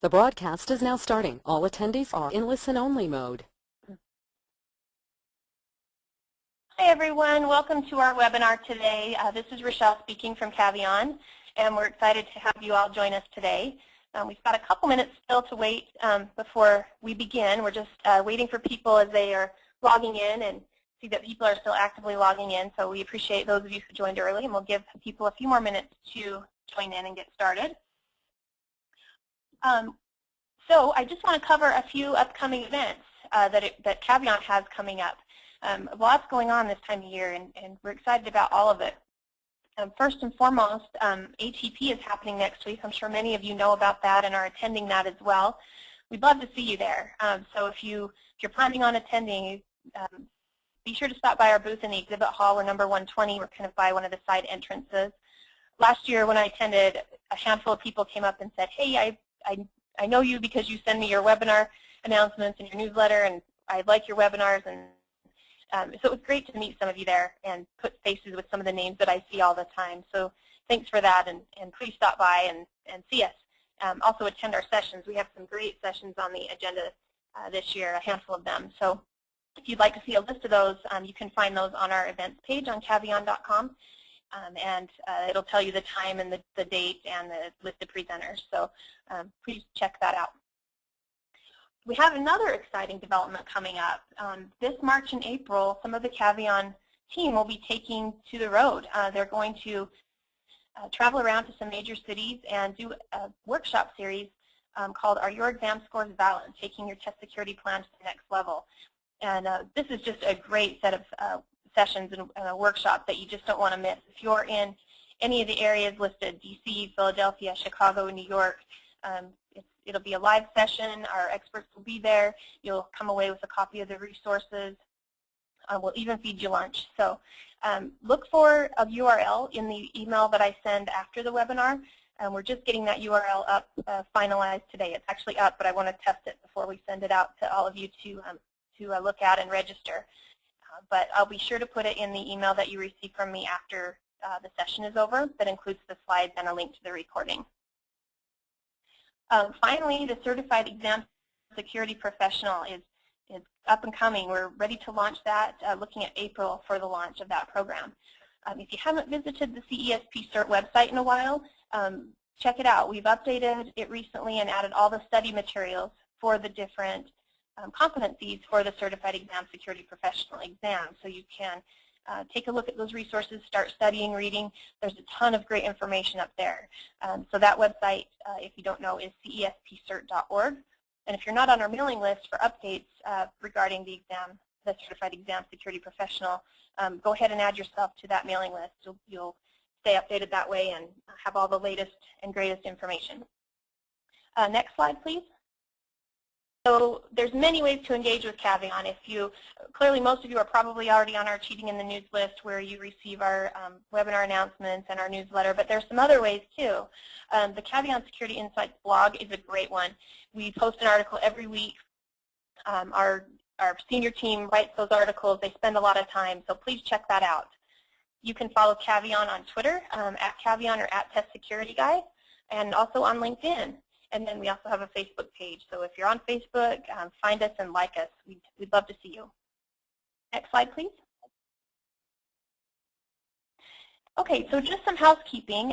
The broadcast is now starting. All attendees are in listen-only mode. Hi everyone, welcome to our webinar today. This is Rochelle speaking from Caveon, and we're excited to have you all join us today. We've got a couple minutes still to wait before we begin. We're just waiting for people as they are logging in and see that people are still actively logging in, so we appreciate those of you who joined early, and we'll give people a few more minutes to join in and get started. So I just want to cover a few upcoming events that Caveon has coming up. Lots going on this time of year, and we're excited about all of it. First and foremost, ATP is happening next week. I'm sure many of you know about that and are attending that as well. We'd love to see you there. So if you're planning on attending, be sure to stop by our booth in the exhibit hall. We're number 120. We're kind of by one of the side entrances. Last year when I attended, a handful of people came up and said, hey, I know you because you send me your webinar announcements and your newsletter, and I like your webinars. And so it was great to meet some of you there and put faces with some of the names that I see all the time. So thanks for that, and please stop by and see us. Also attend our sessions. We have some great sessions on the agenda this year, a handful of them. So if you'd like to see a list of those, you can find those on our events page on caveon.com. And it'll tell you the time and the date and the list of presenters. So please check that out. We have another exciting development coming up. This March and April, some of the Caveon team will be taking to the road. They're going to travel around to some major cities and do a workshop series called Are Your Exam Scores Valid? Taking Your Test Security Plan to the Next Level. And this is just a great set of sessions and a workshop that you just don't want to miss. If you're in any of the areas listed, DC, Philadelphia, Chicago, New York, it'll be a live session. Our experts will be there. You'll come away with a copy of the resources. We'll even feed you lunch. So look for a URL in the email that I send after the webinar. We're just getting that URL up finalized today. It's actually up, but I want to test it before we send it out to all of you to look at and register. But I'll be sure to put it in the email that you receive from me after the session is over. That includes the slides and a link to the recording. Finally, the Certified Exam Security Professional is up and coming. We're ready to launch that, looking at April for the launch of that program. If you haven't visited the CESP CERT website in a while, check it out. We've updated it recently and added all the study materials for the different competencies for the Certified Exam Security Professional exam. So you can take a look at those resources, start studying, reading. There's a ton of great information up there. So that website, if you don't know, is cespcert.org. And if you're not on our mailing list for updates regarding the Certified Exam Security Professional, go ahead and add yourself to that mailing list. You'll stay updated that way and have all the latest and greatest information. Next slide, please. So there's many ways to engage with Caveon. Clearly most of you are probably already on our Cheating in the News list where you receive our webinar announcements and our newsletter, but there's some other ways too. The Caveon Security Insights blog is a great one. We post an article every week. Our senior team writes those articles. They spend a lot of time, so please check that out. You can follow Caveon on Twitter, at Caveon or at Test Security Guy, and also on LinkedIn. And then we also have a Facebook page. So if you're on Facebook, find us and like us. We'd love to see you. Next slide, please. Okay, so just some housekeeping.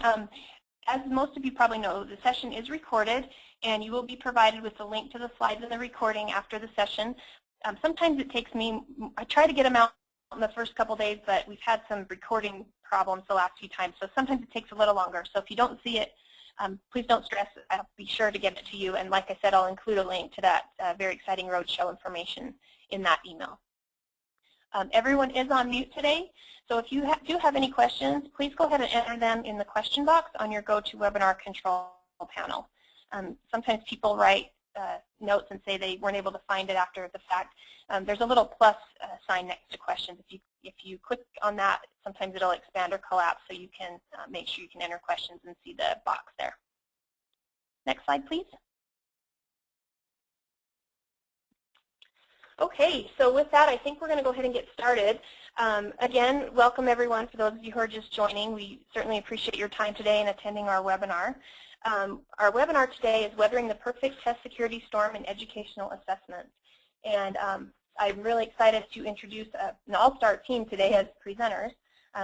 As most of you probably know, the session is recorded, and you will be provided with a link to the slides and the recording after the session. Sometimes it takes me, I try to get them out in the first couple days, but we've had some recording problems the last few times, so sometimes it takes a little longer. So if you don't see it, please don't stress. I'll be sure to get it to you. And like I said, I'll include a link to that very exciting roadshow information in that email. Everyone is on mute today. So if you do have any questions, please go ahead and enter them in the question box on your GoToWebinar control panel. Sometimes people write notes and say they weren't able to find it after the fact. There's a little plus sign next to questions. If you click on that, sometimes it'll expand or collapse, so you can make sure you can enter questions and see the box there. Next slide, please. Okay, so with that, I think we're going to go ahead and get started. Again, welcome everyone. For those of you who are just joining, we certainly appreciate your time today in attending our webinar. Our webinar today is Weathering the Perfect Test Security Storm in Educational Assessments. And I'm really excited to introduce an all-star team today as presenters.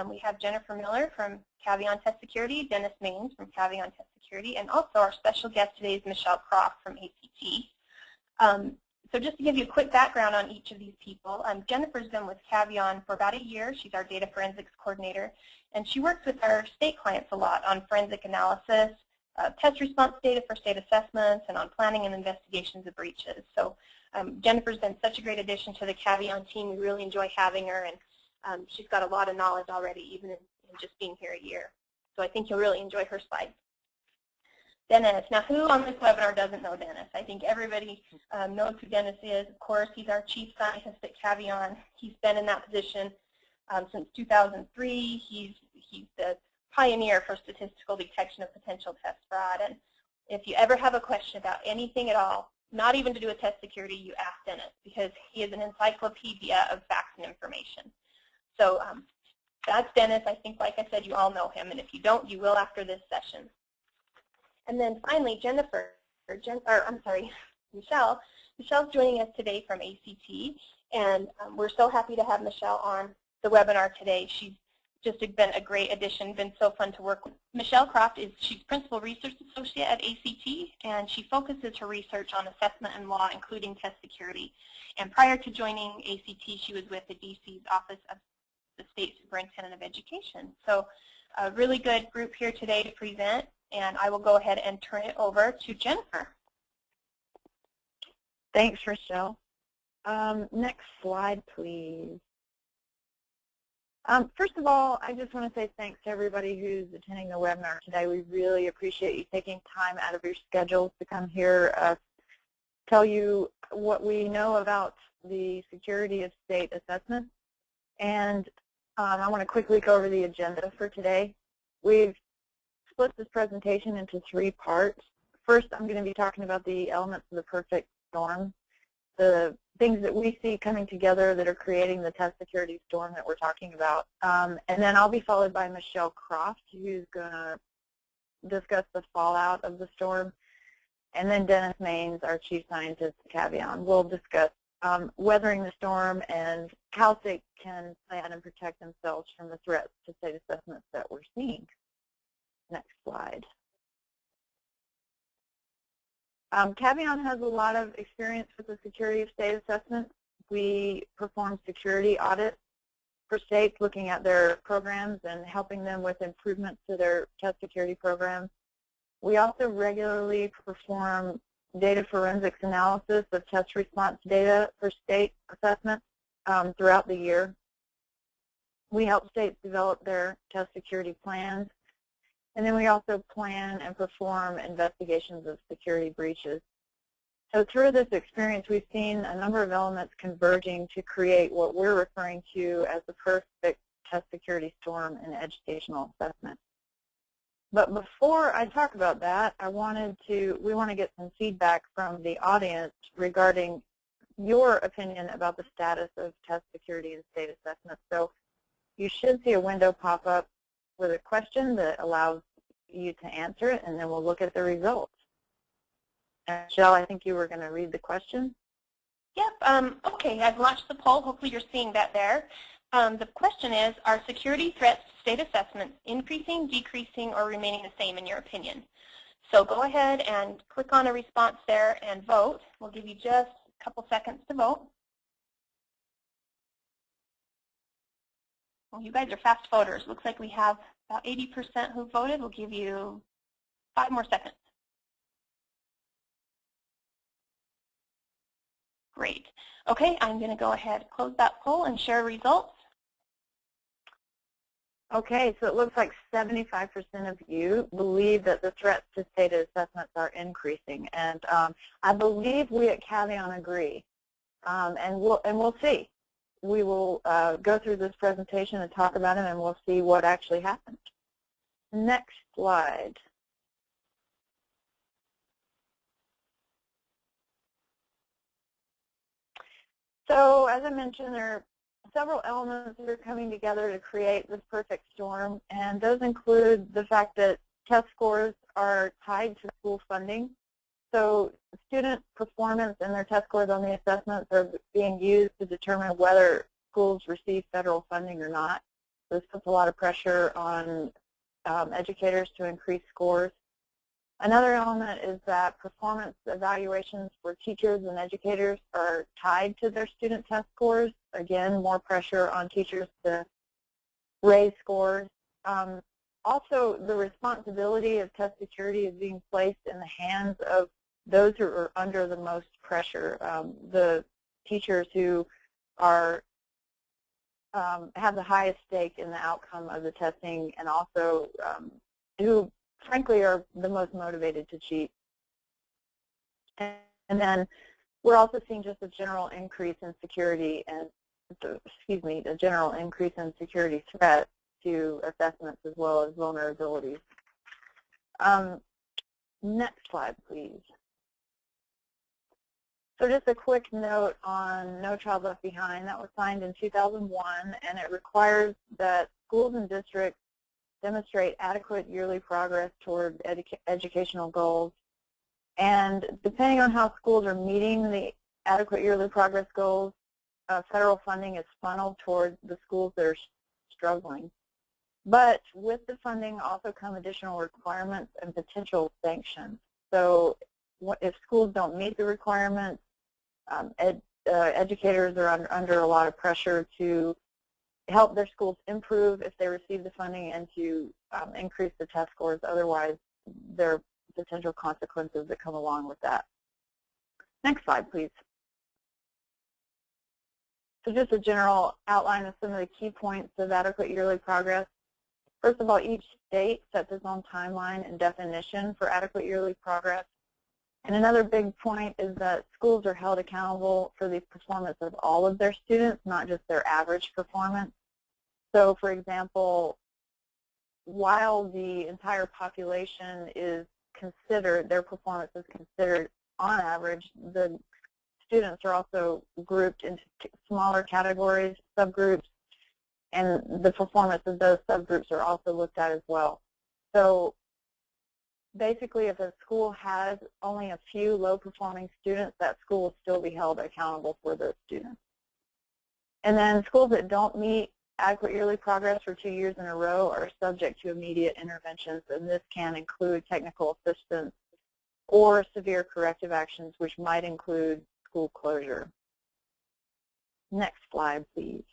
We have Jennifer Miller from Caveon Test Security, Dennis Maines from Caveon Test Security, and also our special guest today is Michelle Croft from ACT. So just to give you a quick background on each of these people, Jennifer's been with Caveon for about a year. She's our data forensics coordinator, and she works with our state clients a lot on forensic analysis, test response data for state assessments, and on planning and investigations of breaches. So Jennifer's been such a great addition to the Caveon team. We really enjoy having her, and she's got a lot of knowledge already, even in just being here a year. So I think you'll really enjoy her slides. Dennis. Now, who on this webinar doesn't know Dennis? I think everybody knows who Dennis is. Of course, he's our chief scientist at Caveon. He's been in that position since 2003. He's the pioneer for statistical detection of potential test fraud. And if you ever have a question about anything at all, not even to do with test security, you ask Dennis, because he is an encyclopedia of facts and information. So that's Dennis. I think, like I said, you all know him. And if you don't, you will after this session. And then finally, Michelle. Michelle's joining us today from ACT, and we're so happy to have Michelle on the webinar today. She's just been a great addition, been so fun to work with. Michelle Croft she's Principal Research Associate at ACT, and she focuses her research on assessment and law, including test security. And prior to joining ACT, she was with the DC's Office of the State Superintendent of Education. So a really good group here today to present. And I will go ahead and turn it over to Jennifer. Thanks, Rochelle. Next slide, please. First of all, I just want to say thanks to everybody who's attending the webinar today. We really appreciate you taking time out of your schedules to come here, tell you what we know about the security of state assessment. And I want to quickly go over the agenda for today. We've split this presentation into 3 parts. First, I'm going to be talking about the elements of the perfect storm, the things that we see coming together that are creating the test security storm that we're talking about. And then I'll be followed by Michelle Croft, who's going to discuss the fallout of the storm. And then Dennis Maines, our chief scientist at Caveon, will discuss weathering the storm and how states can plan and protect themselves from the threats to state assessments that we're seeing. Next slide. Caveon has a lot of experience with the security of state assessments. We perform security audits for states, looking at their programs and helping them with improvements to their test security programs. We also regularly perform data forensics analysis of test response data for state assessments throughout the year. We help states develop their test security plans. And then we also plan and perform investigations of security breaches. So through this experience, we've seen a number of elements converging to create what we're referring to as the perfect test security storm in educational assessment. But before I talk about that, we want to get some feedback from the audience regarding your opinion about the status of test security and state assessment. So you should see a window pop up with a question that allows you to answer it, and then we'll look at the results. Michelle, I think you were going to read the question. Yep. Okay, I've launched the poll. Hopefully you're seeing that there. The question is, are security threats to state assessments increasing, decreasing, or remaining the same in your opinion? So go ahead and click on a response there and vote. We'll give you just a couple seconds to vote. Well, you guys are fast voters. Looks like we have about 80% who voted. We'll give you 5 more seconds. Great. Okay, I'm going to go ahead and close that poll and share results. Okay, so it looks like 75% of you believe that the threats to state assessments are increasing, and I believe we at Caveon agree, and we'll see. We will go through this presentation and talk about it, and we'll see what actually happened. Next slide. So as I mentioned, there are several elements that are coming together to create this perfect storm, and those include the fact that test scores are tied to school funding. So student performance and their test scores on the assessments are being used to determine whether schools receive federal funding or not. This puts a lot of pressure on educators to increase scores. Another element is that performance evaluations for teachers and educators are tied to their student test scores. Again, more pressure on teachers to raise scores. Also, the responsibility of test security is being placed in the hands of those who are under the most pressure, the teachers who are have the highest stake in the outcome of the testing, and also who, frankly, are the most motivated to cheat. And then we're also seeing just a general increase in security and, a general increase in security threats to assessments as well as vulnerabilities. Next slide, please. So just a quick note on No Child Left Behind. That was signed in 2001, and it requires that schools and districts demonstrate adequate yearly progress toward educational goals. And depending on how schools are meeting the adequate yearly progress goals, federal funding is funneled toward the schools that are struggling. But with the funding also come additional requirements and potential sanctions. So if schools don't meet the requirements, educators are under a lot of pressure to help their schools improve if they receive the funding and to increase the test scores. Otherwise, there are potential consequences that come along with that. Next slide, please. So just a general outline of some of the key points of adequate yearly progress. First of all, each state sets its own timeline and definition for adequate yearly progress. And another big point is that schools are held accountable for the performance of all of their students, not just their average performance. So, for example, while the entire population is considered, their performance is considered on average, the students are also grouped into smaller categories, subgroups, and the performance of those subgroups are also looked at as well. So basically, if a school has only a few low-performing students, that school will still be held accountable for those students. And then schools that don't meet adequate yearly progress for 2 years in a row are subject to immediate interventions, and this can include technical assistance or severe corrective actions, which might include school closure. Next slide, please.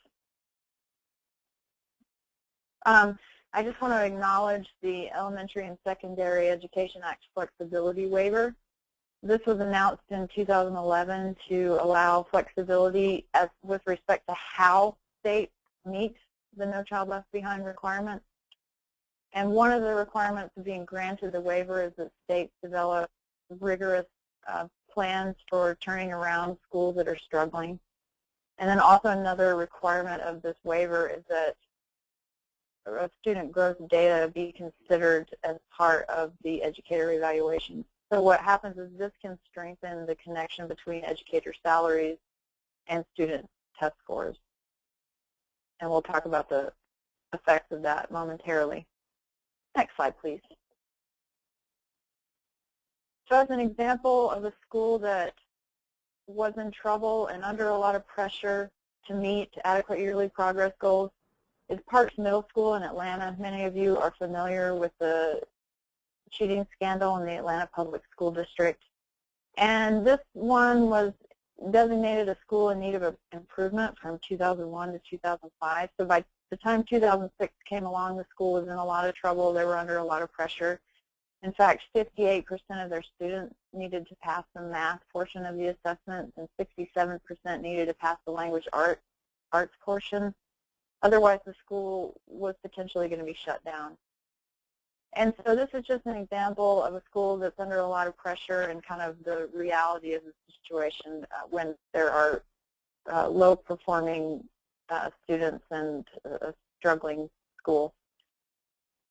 I just want to acknowledge the Elementary and Secondary Education Act Flexibility Waiver. This was announced in 2011 to allow flexibility with respect to how states meet the No Child Left Behind requirements. And one of the requirements of being granted the waiver is that states develop rigorous plans for turning around schools that are struggling. And then also another requirement of this waiver is that student growth data be considered as part of the educator evaluation. So what happens is this can strengthen the connection between educator salaries and student test scores. And we'll talk about the effects of that momentarily. Next slide, please. So as an example of a school that was in trouble and under a lot of pressure to meet adequate yearly progress goals is PARCC Middle School in Atlanta. Many of you are familiar with the cheating scandal in the Atlanta Public School District. And this one was designated a school in need of improvement from 2001 to 2005. So by the time 2006 came along, the school was in a lot of trouble. They were under a lot of pressure. In fact, 58% of their students needed to pass the math portion of the assessment, and 67% needed to pass the language arts portion. Otherwise, the school was potentially going to be shut down. And so this is just an example of a school that's under a lot of pressure and kind of the reality of the situation when there are low-performing students and a struggling school.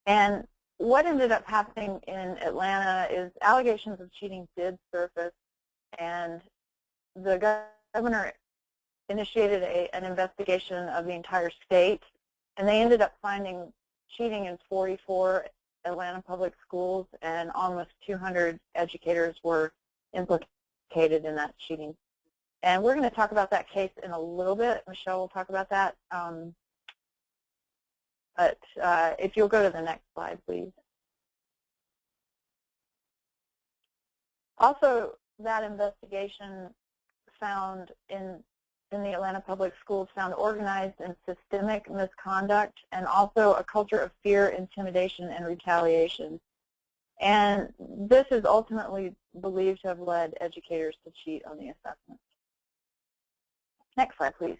And what ended up happening in Atlanta is allegations of cheating did surface, and the governor initiated an investigation of the entire state, and they ended up finding cheating in 44 Atlanta Public Schools, and almost 200 educators were implicated in that cheating. And we're going to talk about that case in a little bit. Michelle will talk about that. But if you'll go to the next slide, please. Also, that investigation found in the Atlanta Public Schools found organized and systemic misconduct, and also a culture of fear, intimidation, and retaliation. And this is ultimately believed to have led educators to cheat on the assessment. Next slide, please.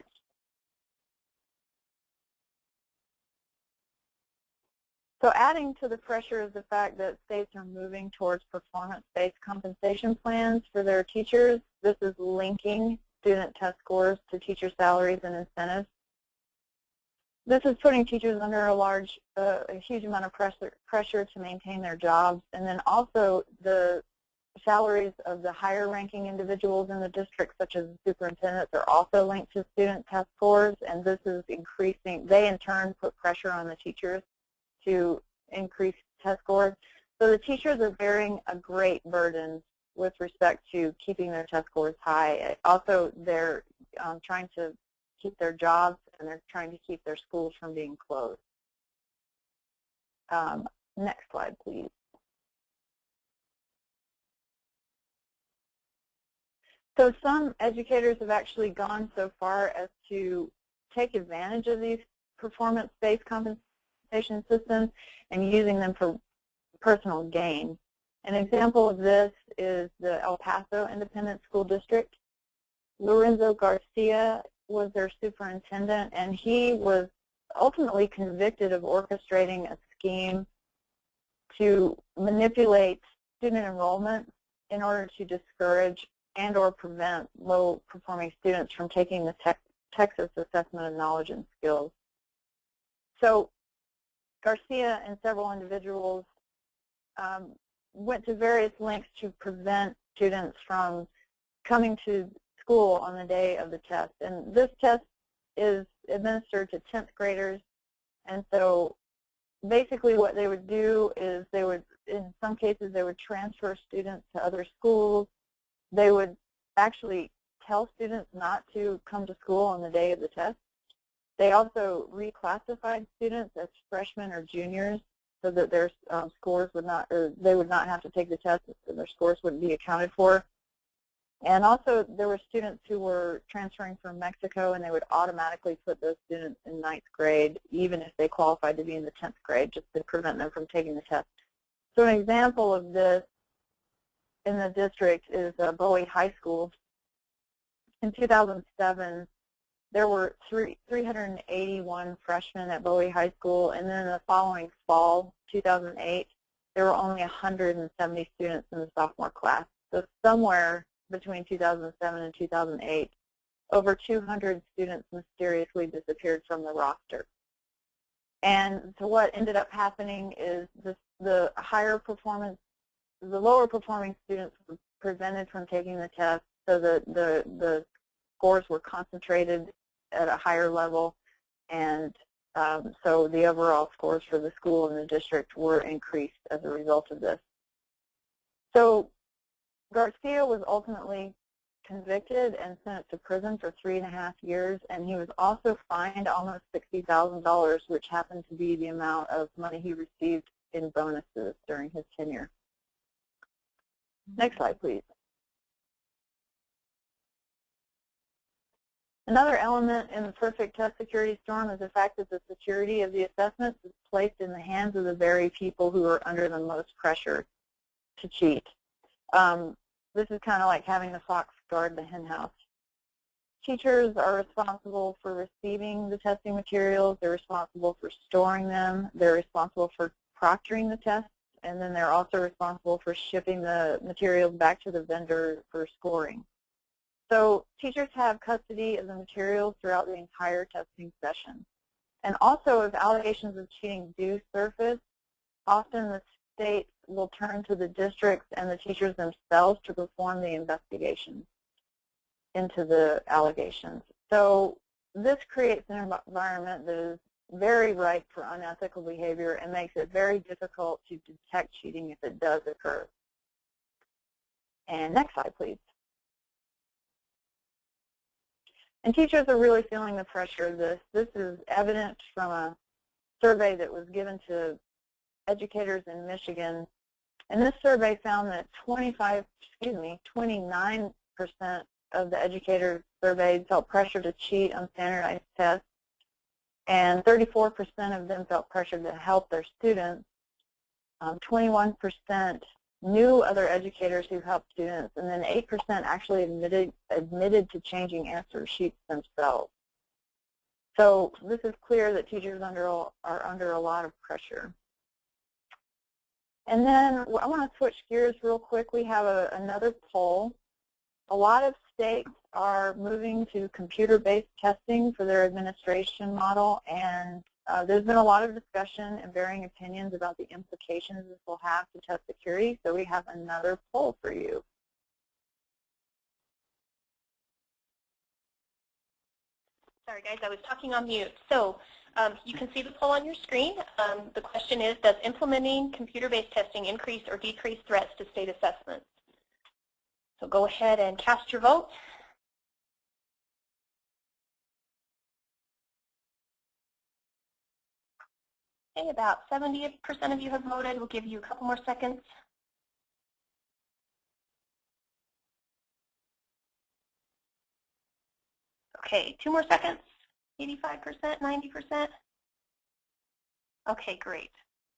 So adding to the pressure is the fact that states are moving towards performance-based compensation plans for their teachers. This is linking student test scores to teacher salaries and incentives. This is putting teachers under a huge amount of pressure to maintain their jobs, and then also the salaries of the higher ranking individuals in the district, such as superintendents, are also linked to student test scores, and this is increasing. They in turn put pressure on the teachers to increase test scores. So the teachers are bearing a great burden with respect to keeping their test scores high. Also, they're trying to keep their jobs, and they're trying to keep their schools from being closed. Next slide, please. So some educators have actually gone so far as to take advantage of these performance-based compensation systems and using them for personal gain. An example of this is the El Paso Independent School District. Lorenzo Garcia was their superintendent, and he was ultimately convicted of orchestrating a scheme to manipulate student enrollment in order to discourage and or prevent low-performing students from taking the Texas Assessment of Knowledge and Skills. So Garcia and several individuals went to various lengths to prevent students from coming to school on the day of the test. And this test is administered to 10th graders. And so basically what they would do is they would, in some cases, they would transfer students to other schools. They would actually tell students not to come to school on the day of the test. They also reclassified students as freshmen or juniors so that their scores would not, or they would not have to take the test, so their scores wouldn't be accounted for. And also there were students who were transferring from Mexico, and they would automatically put those students in 9th grade, even if they qualified to be in the 10th grade, just to prevent them from taking the test. So an example of this in the district is Bowie High School. In 2007, there were 381 freshmen at Bowie High School, and then the following fall, 2008, there were only 170 students in the sophomore class. So somewhere between 2007 and 2008, over 200 students mysteriously disappeared from the roster. And so what ended up happening is the lower performing students were prevented from taking the test, so the scores were concentrated at a higher level, and so the overall scores for the school and the district were increased as a result of this. So Garcia was ultimately convicted and sent to prison for 3.5 years, and he was also fined almost $60,000, which happened to be the amount of money he received in bonuses during his tenure. Next slide, please. Another element in the perfect test security storm is the fact that the security of the assessments is placed in the hands of the very people who are under the most pressure to cheat. This is kind of like having the fox guard the hen house. Teachers are responsible for receiving the testing materials. They're responsible for storing them. They're responsible for proctoring the tests, and then they're also responsible for shipping the materials back to the vendor for scoring. So teachers have custody of the materials throughout the entire testing session. And also, if allegations of cheating do surface, often the state will turn to the districts and the teachers themselves to perform the investigation into the allegations. So this creates an environment that is very ripe for unethical behavior and makes it very difficult to detect cheating if it does occur. And next slide, please. And teachers are really feeling the pressure of this. This is evident from a survey that was given to educators in Michigan. And this survey found that 29% of the educators surveyed felt pressure to cheat on standardized tests, and 34% of them felt pressure to help their students. 21% knew other educators who helped students, and then 8% actually admitted to changing answer sheets themselves. So this is clear that teachers are under a lot of pressure. And then I want to switch gears real quick. We have another poll. A lot of states are moving to computer-based testing for their administration model, and there's been a lot of discussion and varying opinions about the implications this will have to test security, so we have another poll for you. Sorry guys, I was talking on mute. So you can see the poll on your screen. The question is, does implementing computer-based testing increase or decrease threats to state assessments? So go ahead and cast your vote. Okay, about 70% of you have voted. We'll give you a couple more seconds. Okay, 2 more seconds. 85%, 90%. Okay, great.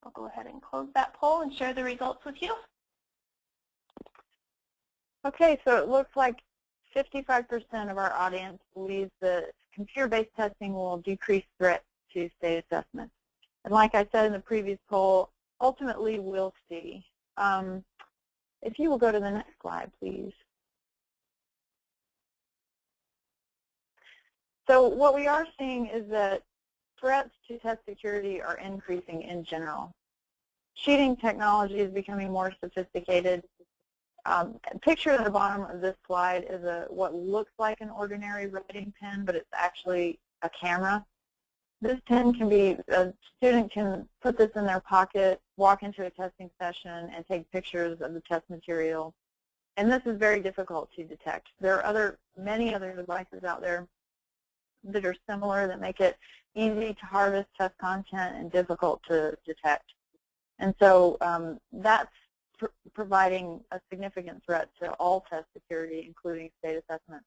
I'll go ahead and close that poll and share the results with you. Okay, so it looks like 55% of our audience believes that computer-based testing will decrease threats to state assessment. And like I said in the previous poll, ultimately we'll see. If you will go to the next slide, please. So what we are seeing is that threats to test security are increasing in general. Cheating technology is becoming more sophisticated. A picture at the bottom of this slide is what looks like an ordinary writing pen, but it's actually a camera. This pen can be, a student can put this in their pocket, walk into a testing session, and take pictures of the test material. And this is very difficult to detect. There are many other devices out there that are similar that make it easy to harvest test content and difficult to detect. And so that's providing a significant threat to all test security, including state assessment.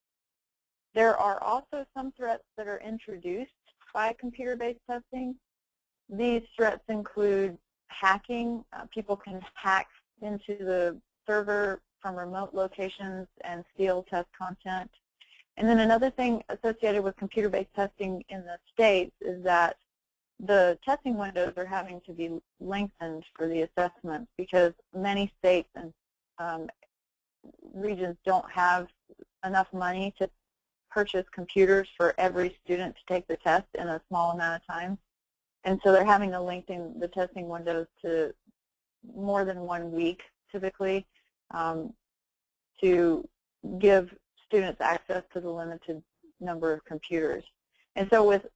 There are also some threats that are introduced by computer-based testing. These threats include hacking. People can hack into the server from remote locations and steal test content. And then another thing associated with computer-based testing in the states is that the testing windows are having to be lengthened for the assessments because many states and regions don't have enough money to purchase computers for every student to take the test in a small amount of time. And so they're having to lengthen the testing windows to more than 1 week, typically, to give students access to the limited number of computers. And so with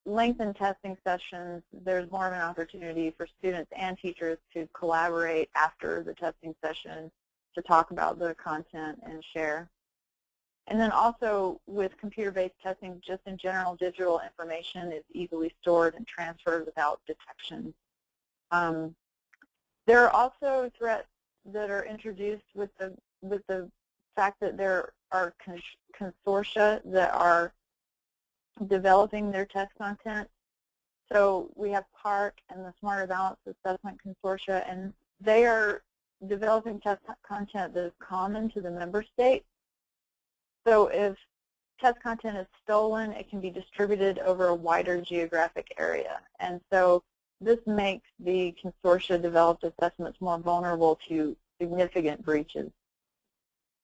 lengthened testing sessions, there's more of an opportunity for students and teachers to collaborate after the testing session to talk about the content and share. And then also with computer-based testing, just in general, digital information is easily stored and transferred without detection. There are also threats that are introduced with the fact that there are consortia that are developing their test content. So we have PARCC and the Smarter Balance Assessment Consortia, and they are developing test content that is common to the member states. So if test content is stolen, it can be distributed over a wider geographic area. And so this makes the consortia developed assessments more vulnerable to significant breaches.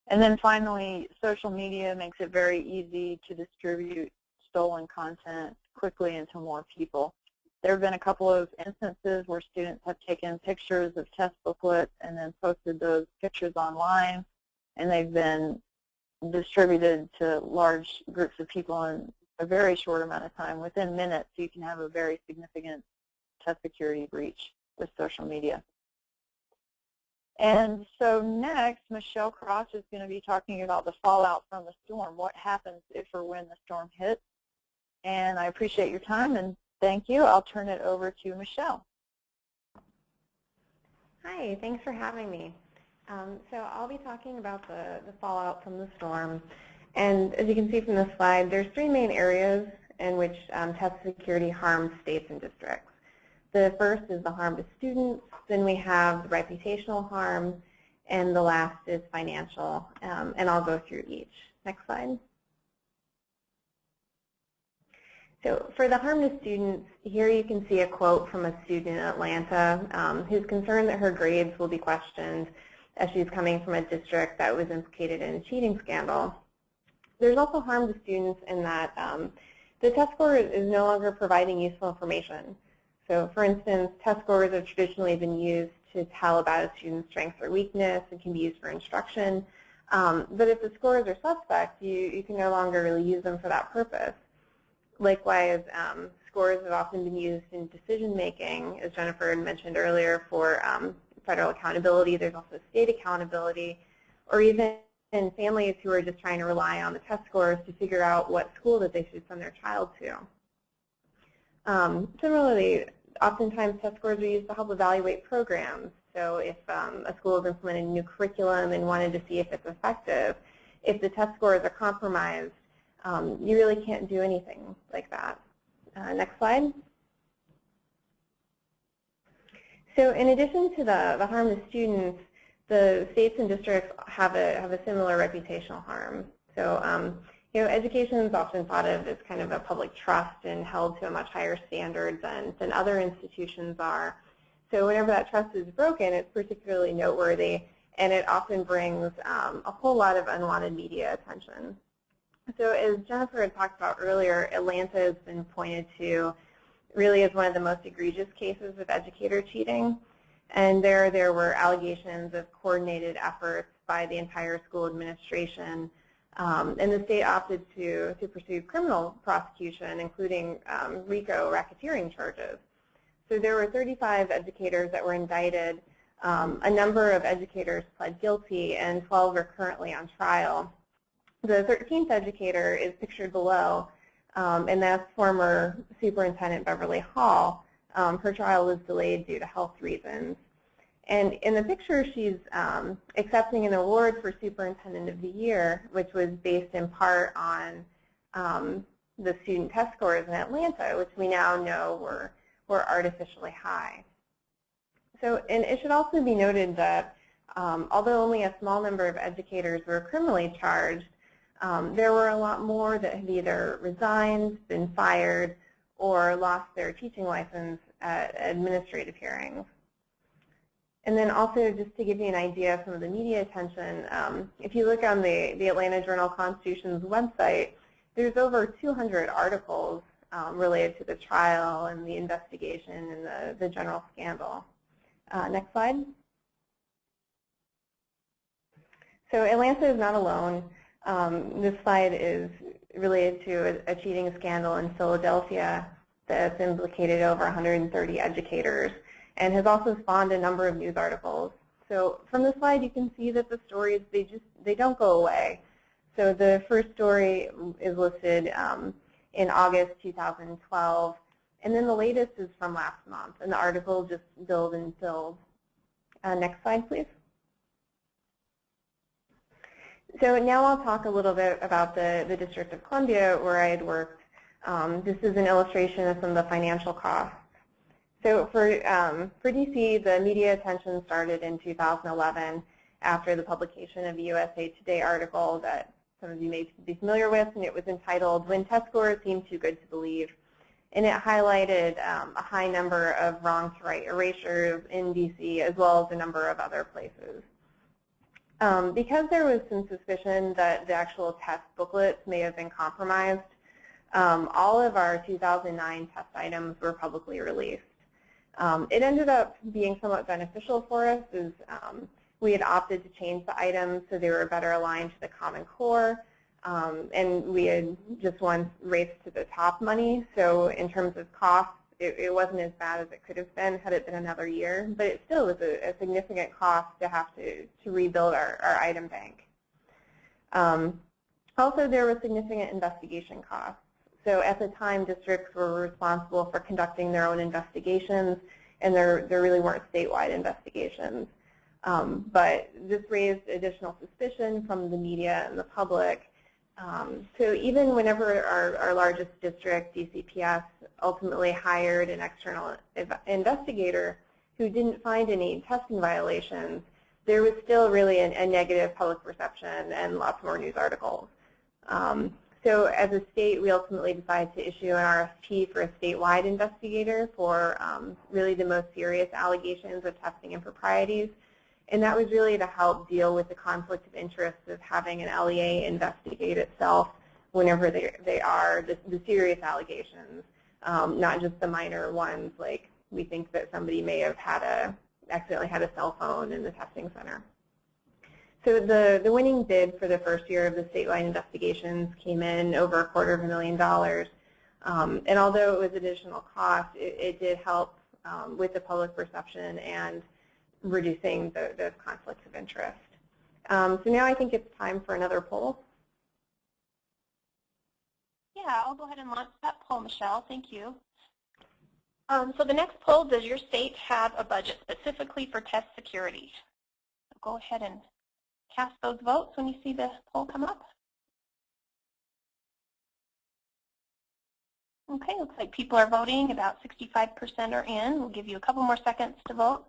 And then finally, social media makes it very easy to distribute stolen content quickly and to more people. There have been a couple of instances where students have taken pictures of test booklets and then posted those pictures online, and they've been distributed to large groups of people, and a very short amount of time. Within minutes, you can have a very significant test security breach with social media. And so next, Michelle Cross is going to be talking about the fallout from the storm, what happens if or when the storm hits. And I appreciate your time, and thank you. I'll turn it over to Michelle. Hi, thanks for having me. So I'll be talking about the fallout from the storm. And as you can see from the slide, there's three main areas in which test security harms states and districts. The first is the harm to students, then we have the reputational harm, and the last is financial. And I'll go through each. Next slide. So for the harm to students, here you can see a quote from a student in Atlanta who's concerned that her grades will be questioned as she's coming from a district that was implicated in a cheating scandal. There's also harm to students in that the test score is no longer providing useful information. So for instance, test scores have traditionally been used to tell about a student's strengths or weakness and can be used for instruction. But if the scores are suspect, you can no longer really use them for that purpose. Likewise, scores have often been used in decision-making, as Jennifer had mentioned earlier, for federal accountability. There's also state accountability, or even in families who are just trying to rely on the test scores to figure out what school that they should send their child to. Similarly, oftentimes test scores are used to help evaluate programs. So if a school has implemented a new curriculum and wanted to see if it's effective, if the test scores are compromised, you really can't do anything like that. Next slide. So in addition to the harm to students, the states and districts have a similar reputational harm. So you know, education is often thought of as kind of a public trust and held to a much higher standard than other institutions are. So whenever that trust is broken, it's particularly noteworthy, and it often brings a whole lot of unwanted media attention. So as Jennifer had talked about earlier, Atlanta has been pointed to really as one of the most egregious cases of educator cheating. And there were allegations of coordinated efforts by the entire school administration. And the state opted to pursue criminal prosecution, including RICO racketeering charges. So there were 35 educators that were indicted. A number of educators pled guilty, and 12 are currently on trial. The 13th educator is pictured below, and that's former Superintendent Beverly Hall. Her trial was delayed due to health reasons. And in the picture, she's accepting an award for Superintendent of the Year, which was based in part on the student test scores in Atlanta, which we now know were artificially high. So, and it should also be noted that although only a small number of educators were criminally charged, there were a lot more that had either resigned, been fired, or lost their teaching license at administrative hearings. And then also, just to give you an idea of some of the media attention, if you look on the Atlanta Journal-Constitution's website, there's over 200 articles related to the trial and the investigation and the general scandal. Next slide. So Atlanta is not alone. This slide is related to a cheating scandal in Philadelphia that's implicated over 130 educators and has also spawned a number of news articles. So from the slide, you can see that the stories, they don't go away. So the first story is listed in August 2012, and then the latest is from last month, and the article just builds and builds. Next slide, please. So now I'll talk a little bit about the District of Columbia, where I had worked. This is an illustration of some of the financial costs. So for DC, the media attention started in 2011 after the publication of a USA Today article that some of you may be familiar with, and it was entitled, "When Test Scores Seem Too Good to Believe." And it highlighted a high number of wrong to right erasures in DC, as well as a number of other places. Because there was some suspicion that the actual test booklets may have been compromised, all of our 2009 test items were publicly released. It ended up being somewhat beneficial for us as we had opted to change the items so they were better aligned to the Common Core. and we had just once raced to the top money. So in terms of costs, it wasn't as bad as it could have been had it been another year, but it still was a significant cost to have to rebuild our item bank. Also, there were significant investigation costs. So at the time, districts were responsible for conducting their own investigations, and there really weren't statewide investigations. But this raised additional suspicion from the media and the public. So even whenever our largest district, DCPS, ultimately hired an external investigator who didn't find any testing violations, there was still really a negative public perception and lots more news articles. So as a state, we ultimately decided to issue an RFP for a statewide investigator for really the most serious allegations of testing improprieties. And that was really to help deal with the conflict of interest of having an LEA investigate itself whenever they are the serious allegations, not just the minor ones like we think that somebody may have accidentally had a cell phone in the testing center. So the winning bid for the first year of the statewide investigations came in over $250,000. And although it was additional cost, it did help with the public perception and reducing those conflicts of interest. So now I think it's time for another poll. Yeah, I'll go ahead and launch that poll, Michelle. Thank you. So the next poll, does your state have a budget specifically for test security? So go ahead and cast those votes when you see the poll come up. Okay, looks like people are voting. About 65% are in. We'll give you a couple more seconds to vote.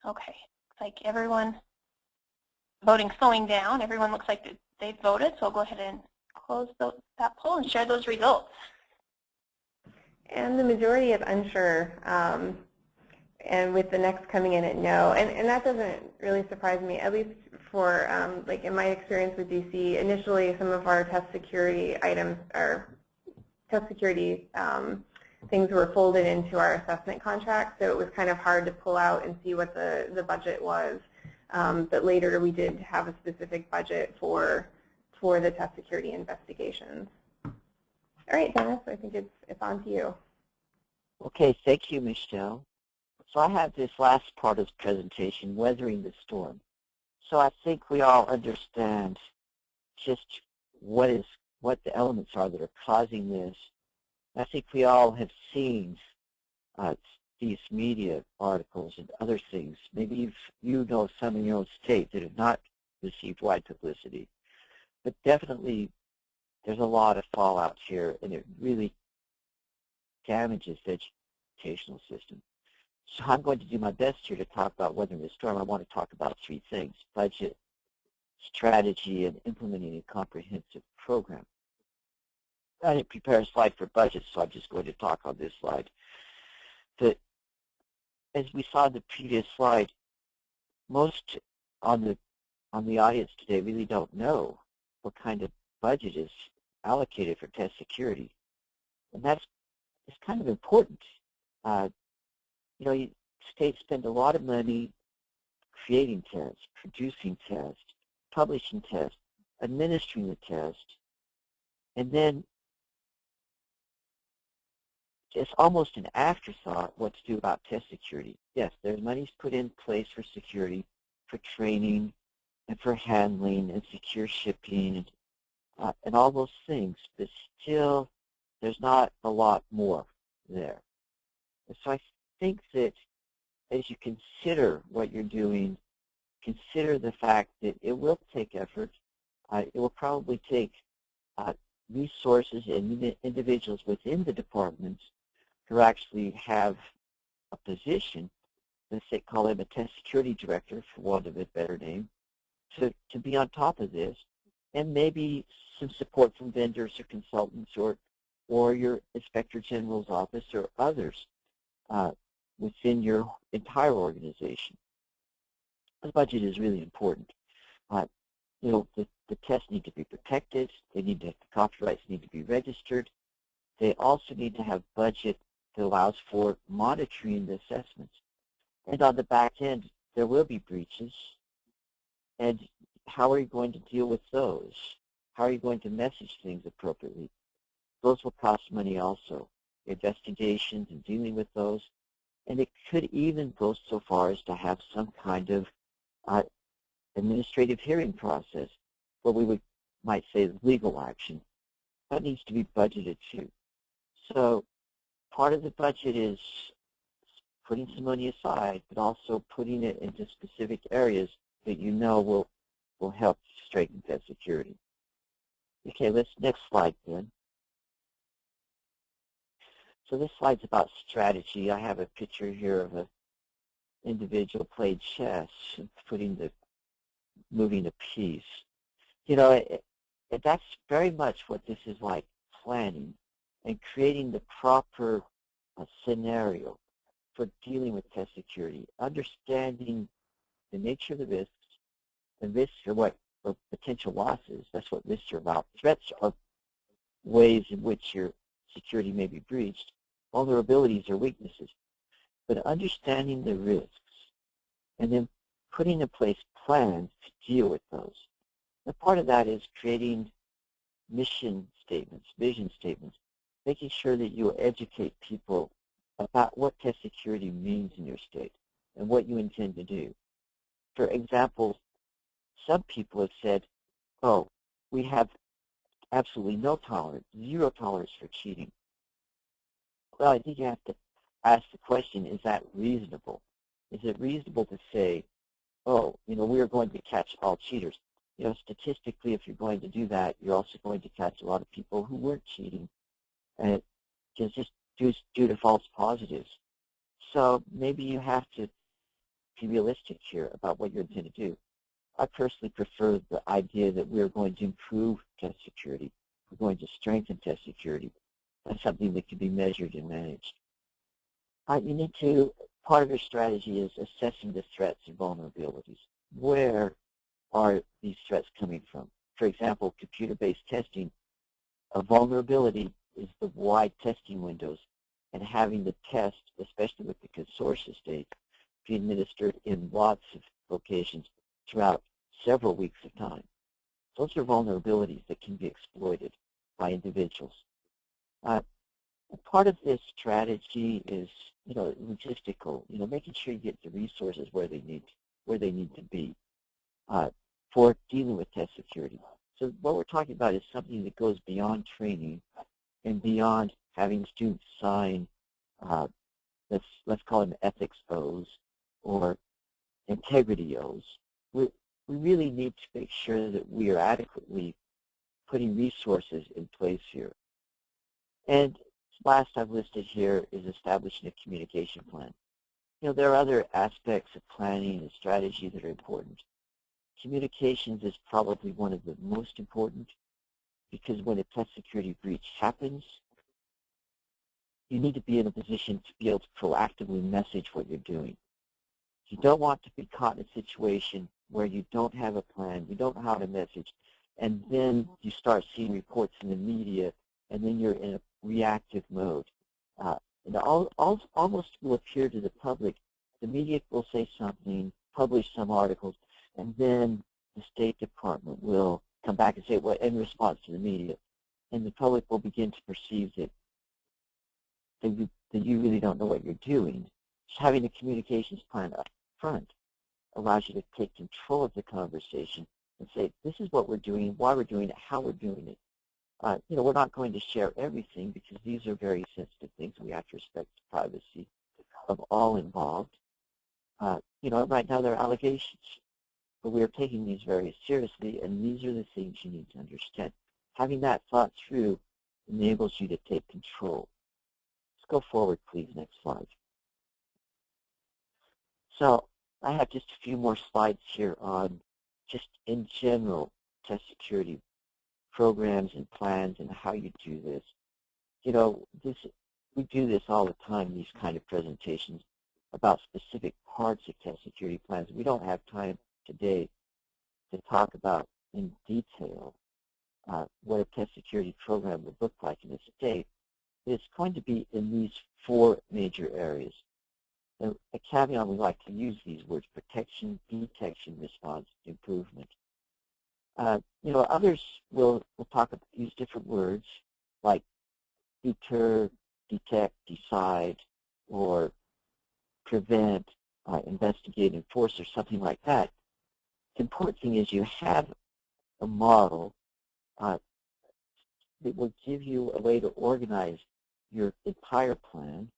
Okay, looks like everyone voting slowing down. Everyone looks like they've voted, so I'll go ahead and close that poll and share those results. And the majority is unsure, and with the next coming in at no. And that doesn't really surprise me, at least for, like in my experience with DC, initially some of our test security items, or test security things were folded into our assessment contract, so it was kind of hard to pull out and see what the budget was. But later we did have a specific budget for the test security investigations. All right, Dennis, I think it's on to you. Okay, thank you, Michelle. So I have this last part of the presentation, weathering the storm. So I think we all understand just what the elements are that are causing this. I think we all have seen these media articles and other things. Maybe you know some in your own state that have not received wide publicity. But definitely there's a lot of fallout here, and it really damages the educational system. So I'm going to do my best here to talk about weathering the storm. I want to talk about three things: budget, strategy, and implementing a comprehensive program. I didn't prepare a slide for budget, so I'm just going to talk on this slide. But as we saw in the previous slide, most on the audience today really don't know what kind of budget is allocated for test security, and it's kind of important. You know, states spend a lot of money creating tests, producing tests, publishing tests, administering the test, and then it's almost an afterthought what to do about test security. Yes, there's money's put in place for security, for training, and for handling and secure shipping, and all those things, but still there's not a lot more there. And so I think that as you consider what you're doing, consider the fact that it will take effort. It will probably take resources and individuals within the departments who actually have a position, let's say call him a test security director, for want of a better name, to be on top of this, and maybe some support from vendors or consultants or your Inspector General's office or others within your entire organization. The budget is really important. You know, the tests need to be protected. The copyrights need to be registered. They also need to have budget that allows for monitoring the assessments. And on the back end, there will be breaches, and how are you going to deal with those? How are you going to message things appropriately? Those will cost money also. Investigations and dealing with those. And it could even go so far as to have some kind of administrative hearing process, what we might say is legal action. That needs to be budgeted too. So part of the budget is putting some money aside, but also putting it into specific areas that you know will help straighten that security. Okay, next slide then. So this slide's about strategy. I have a picture here of an individual played chess, moving a piece. You know, that's very much what this is like, planning and creating the proper scenario for dealing with test security, understanding the nature of the risks. And risks are what are potential losses. That's what risks are about. Threats are ways in which your security may be breached. Vulnerabilities or weaknesses. But understanding the risks and then putting in place plans to deal with those. And part of that is creating mission statements, vision statements, making sure that you educate people about what test security means in your state and what you intend to do. For example, some people have said, oh, we have absolutely no tolerance, zero tolerance for cheating. Well, I think you have to ask the question, is that reasonable? Is it reasonable to say, oh, you know, we are going to catch all cheaters? You know, statistically, if you're going to do that, you're also going to catch a lot of people who weren't cheating, and it just due to false positives. So maybe you have to be realistic here about what you intend to do. I personally prefer the idea that we're going to improve test security. We're going to strengthen test security. That's something that can be measured and managed. You need to, part of your strategy is assessing the threats and vulnerabilities. Where are these threats coming from? For example, computer-based testing, a vulnerability is the wide testing windows and having the test, especially with the consortia states, be administered in lots of locations throughout several weeks of time. Those are vulnerabilities that can be exploited by individuals. Part of this strategy is, you know, logistical. You know, making sure you get the resources where they need to be for dealing with test security. So what we're talking about is something that goes beyond training and beyond having students sign, let's call them ethics O's or integrity O's. We really need to make sure that we are adequately putting resources in place here. And last I've listed here is establishing a communication plan. You know, there are other aspects of planning and strategy that are important. Communications is probably one of the most important because when a test security breach happens, you need to be in a position to be able to proactively message what you're doing. You don't want to be caught in a situation where you don't have a plan, you don't know how to message, and then you start seeing reports in the media, and then you're in a reactive mode. And almost will appear to the public. The media will say something, publish some articles, and then the State Department will come back and say, well, in response to the media, and the public will begin to perceive that you really don't know what you're doing. Just having a communications plan up front allows you to take control of the conversation and say, this is what we're doing, why we're doing it, how we're doing it. You know, we're not going to share everything because these are very sensitive things. We have to respect the privacy of all involved. You know, right now there are allegations, but we are taking these very seriously, and these are the things you need to understand. Having that thought through enables you to take control. Let's go forward, please. Next slide. So I have just a few more slides here on just in general test security programs and plans and how you do this. You know, we do this all the time, these kind of presentations about specific parts of test security plans. We don't have time today to talk about in detail what a test security program would look like in a state. It's going to be in these four major areas. And at Caveon, we like to use these words: protection, detection, response, improvement. Others will use different words like deter, detect, decide, or prevent, investigate, enforce, or something like that. The important thing is you have a model that will give you a way to organize your entire plan,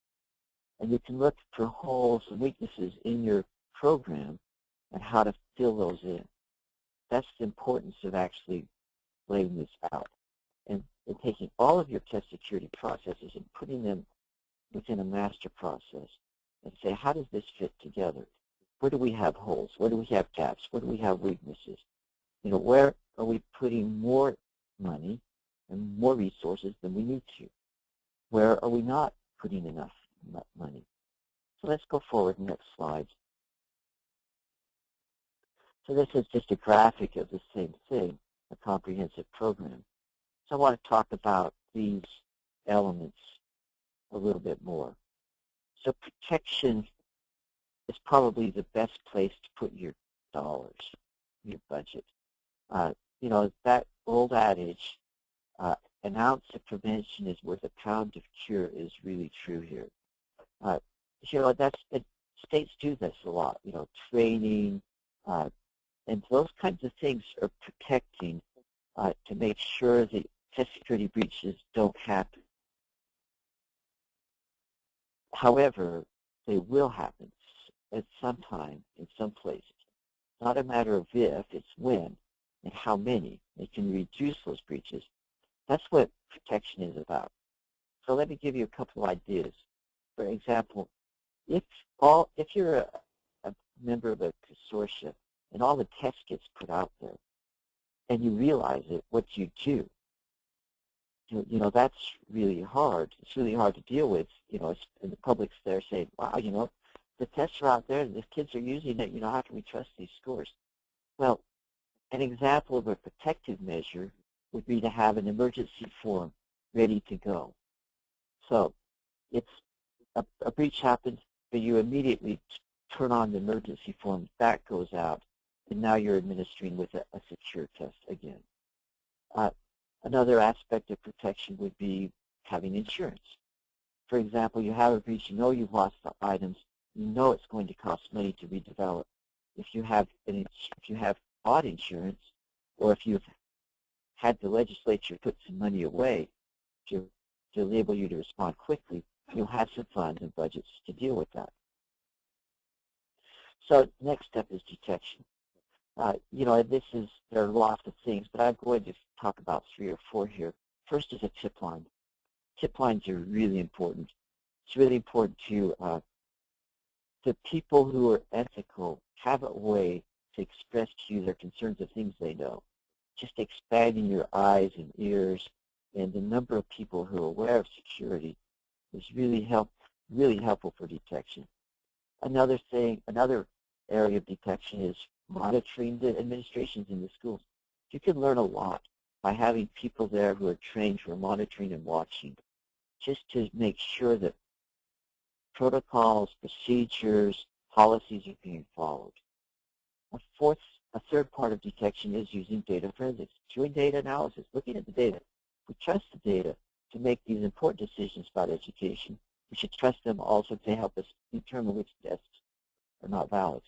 and you can look for holes and weaknesses in your program and how to fill those in. That's the importance of actually laying this out and taking all of your test security processes and putting them within a master process and say, how does this fit together? Where do we have holes? Where do we have gaps? Where do we have weaknesses? Where are we putting more money and more resources than we need to? Where are we not putting enough money? So let's go forward, next slide. So this is just a graphic of the same thing, a comprehensive program. So I want to talk about these elements a little bit more. So protection is probably the best place to put your dollars, your budget. That old adage, an ounce of prevention is worth a pound of cure, is really true here. States do this a lot, training, and those kinds of things are protecting to make sure that test security breaches don't happen. However, they will happen at some time in some places. Not a matter of if, it's when and how many. They can reduce those breaches. That's what protection is about. So let me give you a couple of ideas. For example, if you're a member of a consortia and all the tests gets put out there and you realize it, what you do, that's really hard. It's really hard to deal with, and the public's there saying, wow, the tests are out there and the kids are using it, how can we trust these scores? Well, an example of a protective measure would be to have an emergency form ready to go. So it's a breach happens, but you immediately turn on the emergency form, that goes out, and now you're administering with a secure test again. Another aspect of protection would be having insurance. For example, you have a breach, you've lost the items, it's going to cost money to redevelop. If you have bought insurance, or if you've had the legislature put some money away to enable you to respond quickly, you'll have some funds and budgets to deal with that. So next step is detection. There are lots of things, but I'm going to talk about 3 or 4 here. First is a tip line. Tip lines are really important. It's really important to the people who are ethical have a way to express to you their concerns of things they know. Just expanding your eyes and ears and the number of people who are aware of security is really helpful for detection. Another area of detection is monitoring the administrations in the schools. You can learn a lot by having people there who are trained for monitoring and watching, just to make sure that protocols, procedures, policies are being followed. A third part of detection is using data forensics, doing data analysis, looking at the data. We trust the data to make these important decisions about education. We should trust them also to help us determine which tests are not valid.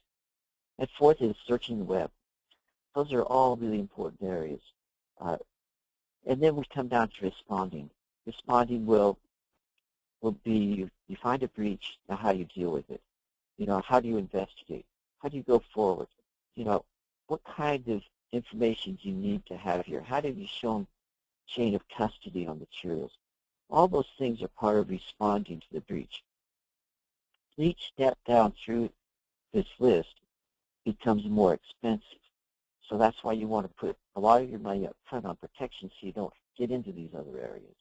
And fourth is searching the web. Those are all really important areas. And then we come down to responding. Responding will be you find a breach, now how do you deal with it? How do you investigate? How do you go forward? What kind of information do you need to have here? How do you show chain of custody on materials? All those things are part of responding to the breach. Each step down through this list becomes more expensive. So that's why you want to put a lot of your money up front on protection so you don't get into these other areas.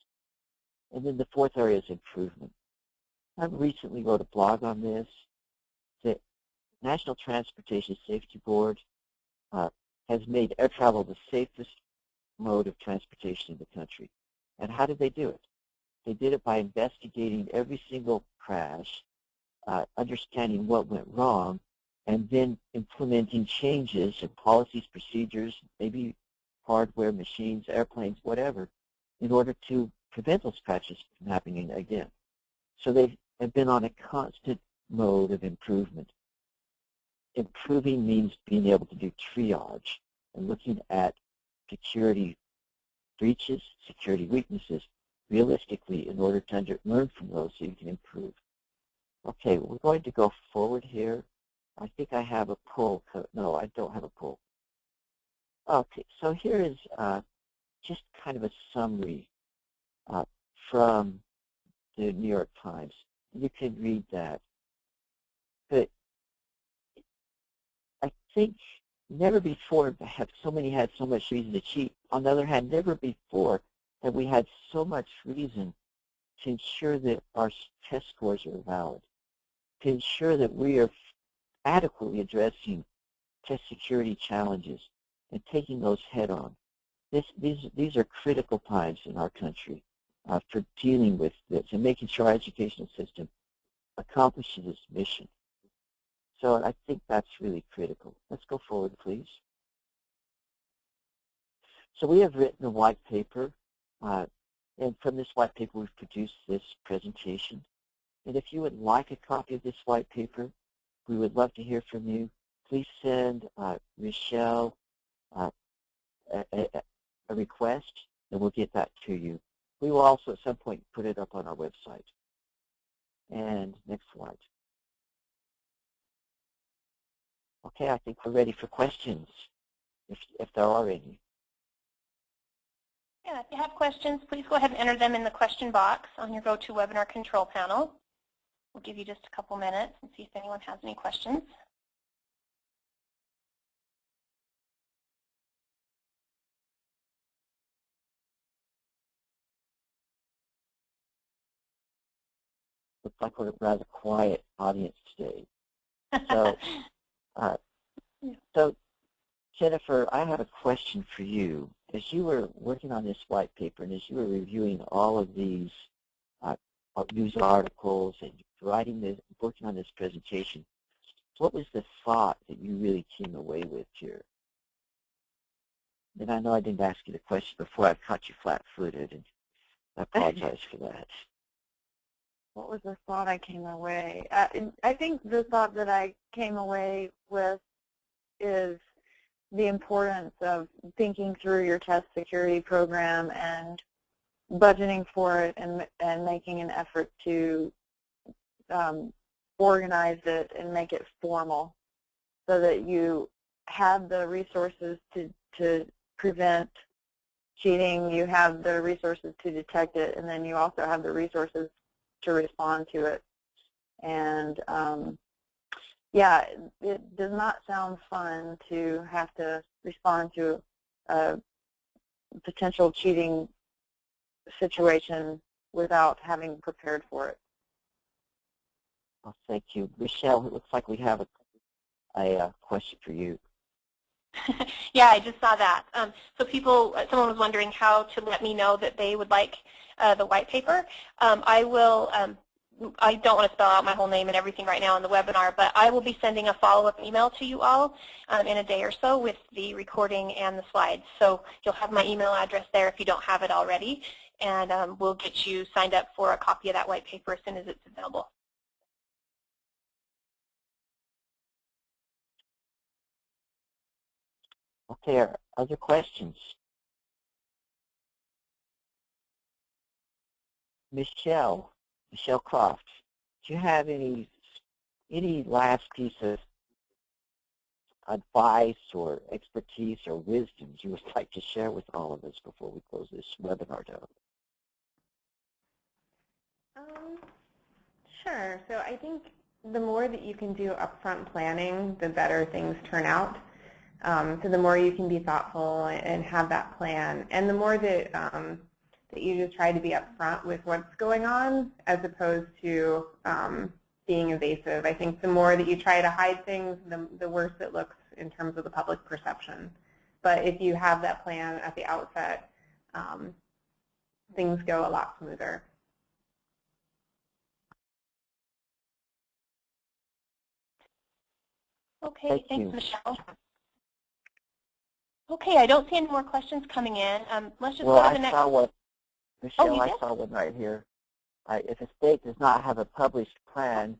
And then the fourth area is improvement. I recently wrote a blog on this. The National Transportation Safety Board has made air travel the safest mode of transportation in the country. And how did they do it? They did it by investigating every single crash understanding what went wrong, and then implementing changes in policies, procedures, maybe hardware, machines, airplanes, whatever, in order to prevent those crashes from happening again. So they have been on a constant mode of improvement. Improving means being able to do triage and looking at security breaches, security weaknesses, realistically in order to learn from those so you can improve. Okay, we're going to go forward here. I think I have a poll. No, I don't have a poll. Okay, so here is just kind of a summary from the New York Times. You can read that. But I think never before have so many had so much reason to cheat. On the other hand, never before have we had so much reason to ensure that our test scores are valid, to ensure that we are adequately addressing test security challenges and taking those head on. These are critical times in our country for dealing with this and making sure our educational system accomplishes its mission. So I think that's really critical. Let's go forward, please. So we have written a white paper, and from this white paper we've produced this presentation. And if you would like a copy of this white paper, we would love to hear from you. Please send Michelle a request, and we'll get that to you. We will also at some point put it up on our website. And next slide. Okay, I think we're ready for questions, if there are any. Yeah, if you have questions, please go ahead and enter them in the question box on your GoToWebinar control panel. We'll give you just a couple minutes and see if anyone has any questions. Looks like we're a rather quiet audience today. So, so Jennifer, I have a question for you. As you were working on this white paper and as you were reviewing all of these news articles and working on this presentation, what was the thought that you really came away with here? And I know I didn't ask you the question before. I caught you flat-footed, and I apologize for that. What was the thought I came away? I think the thought that I came away with is the importance of thinking through your test security program and budgeting for it and making an effort to organize it and make it formal so that you have the resources to prevent cheating, you have the resources to detect it, and then you also have the resources to respond to it. And yeah, it does not sound fun to have to respond to a potential cheating situation without having prepared for it. Well, thank you. Michelle, it looks like we have a question for you. Yeah, I just saw that. So someone was wondering how to let me know that they would like the white paper. I don't want to spell out my whole name and everything right now on the webinar, but I will be sending a follow-up email to you all in a day or so with the recording and the slides. So you'll have my email address there if you don't have it already, and we'll get you signed up for a copy of that white paper as soon as it's available. Okay, are other questions? Michelle Croft, do you have any last piece of advice or expertise or wisdom you would like to share with all of us before we close this webinar down? Sure. So I think the more that you can do upfront planning, the better things turn out. So the more you can be thoughtful and have that plan, and the more that that you just try to be upfront with what's going on, as opposed to being evasive. I think the more that you try to hide things, the worse it looks in terms of the public perception. But if you have that plan at the outset, things go a lot smoother. Okay, thanks, Michelle. Okay, I don't see any more questions coming in. Let's just go to the next. Michelle, I saw one right here. If a state does not have a published plan,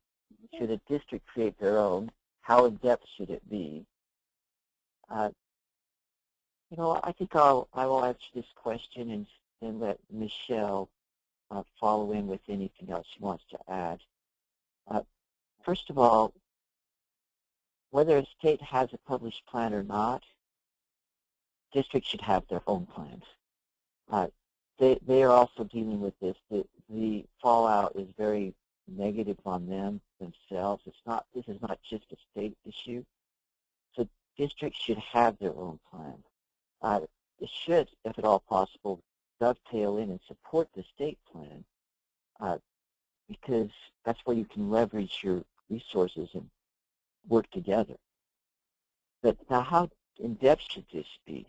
should a district create their own? How in-depth should it be? You know, I think I will answer this question and then let Michelle follow in with anything else she wants to add. First of all, whether a state has a published plan or not, districts should have their own plans. They are also dealing with this. The fallout is very negative on them themselves. This is not just a state issue. So districts should have their own plan. It should, if at all possible, dovetail in and support the state plan because that's where you can leverage your resources and work together. But now how in-depth should this be?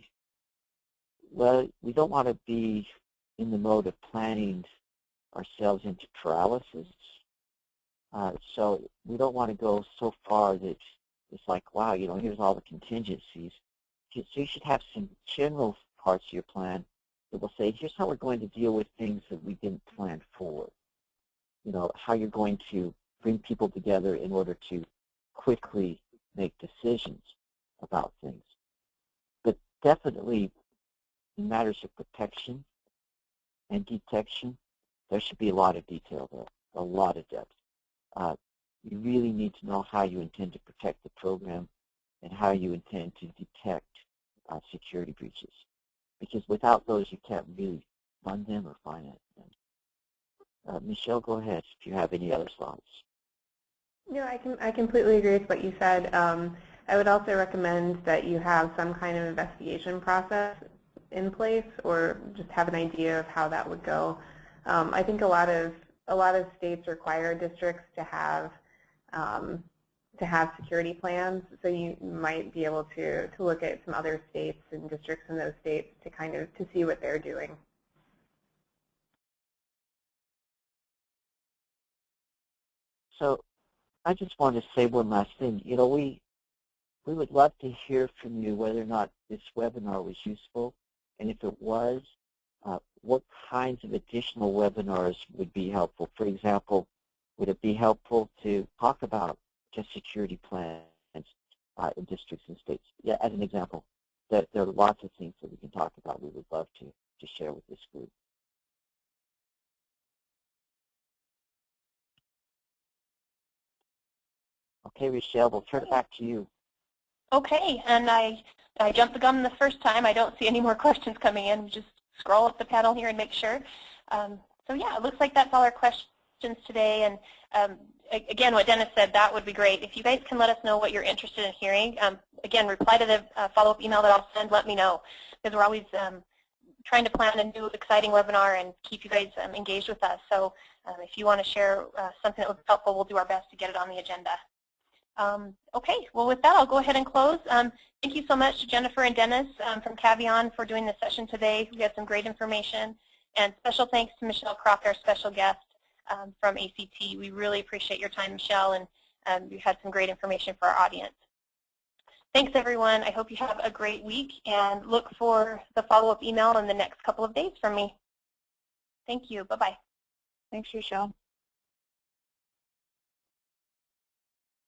Well, we don't want to be in the mode of planning ourselves into paralysis. So we don't want to go so far that it's like, wow, you know, here's all the contingencies. So you should have some general parts of your plan that will say, here's how we're going to deal with things that we didn't plan for. You know, how you're going to bring people together in order to quickly make decisions about things. But definitely in matters of protection and detection, there should be a lot of detail there, a lot of depth. You really need to know how you intend to protect the program and how you intend to detect security breaches. Because without those, you can't really fund them or finance them. Michelle, go ahead if you have any other thoughts. No, I completely agree with what you said. I would also recommend that you have some kind of investigation process in place, or just have an idea of how that would go. I think a lot of states require districts to have security plans, so you might be able to look at some other states and districts in those states to kind of to see what they're doing. So I just want to say one last thing. You know, we would love to hear from you whether or not this webinar was useful, and if it was, what kinds of additional webinars would be helpful. For example, would it be helpful to talk about just security plans in districts and states? Yeah, as an example, that there are lots of things that we can talk about. We would love to share with this group. Okay, Rochelle, we'll turn it back to you. Okay, and I jumped the gun the first time. I don't see any more questions coming in. Just scroll up the panel here and make sure. So yeah, it looks like that's all our questions today. And again, what Dennis said, that would be great. If you guys can let us know what you're interested in hearing, again, reply to the follow-up email that I'll send. Let me know, because we're always trying to plan a new exciting webinar and keep you guys engaged with us. So if you want to share something that was helpful, we'll do our best to get it on the agenda. Okay, well with that I'll go ahead and close. Thank you so much to Jennifer and Dennis from Caveon for doing this session today. We had some great information, and special thanks to Michelle Crock, our special guest from ACT. We really appreciate your time, Michelle, and you had some great information for our audience. Thanks everyone. I hope you have a great week, and look for the follow-up email in the next couple of days from me. Thank you. Bye-bye. Thanks, Rochelle.